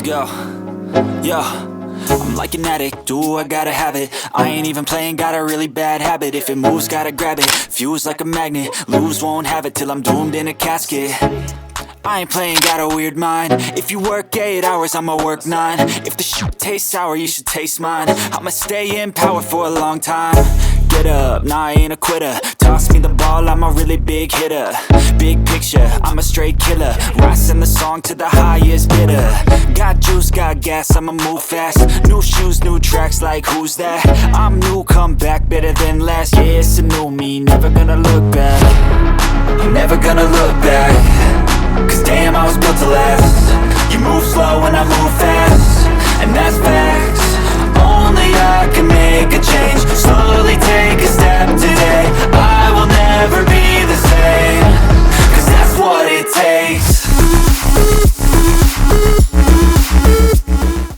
Let's go. Yo, I'm like an addict, do I gotta have it. I ain't even playing, got a really bad habit. If it moves, gotta grab it, fuse like a magnet. Lose, won't have it till I'm doomed in a casket. I ain't playing, got a weird mind. If you work 8 hours, I'ma work 9. If the shoot tastes sour, you should taste mine. I'ma stay in power for a long time. Get up, nah, I ain't a quitter. Toss me the ball, I'm a really big hitter. Big picture, I'm a straight killer. Rising the song to the highest bidder. Got juice, got gas, I'ma move fast. New shoes, new tracks, like who's that? I'm new, come back, better than last. Yeah, it's a new me, never gonna look back. I'm never gonna look back. Cause damn, I was built to last. You move slow,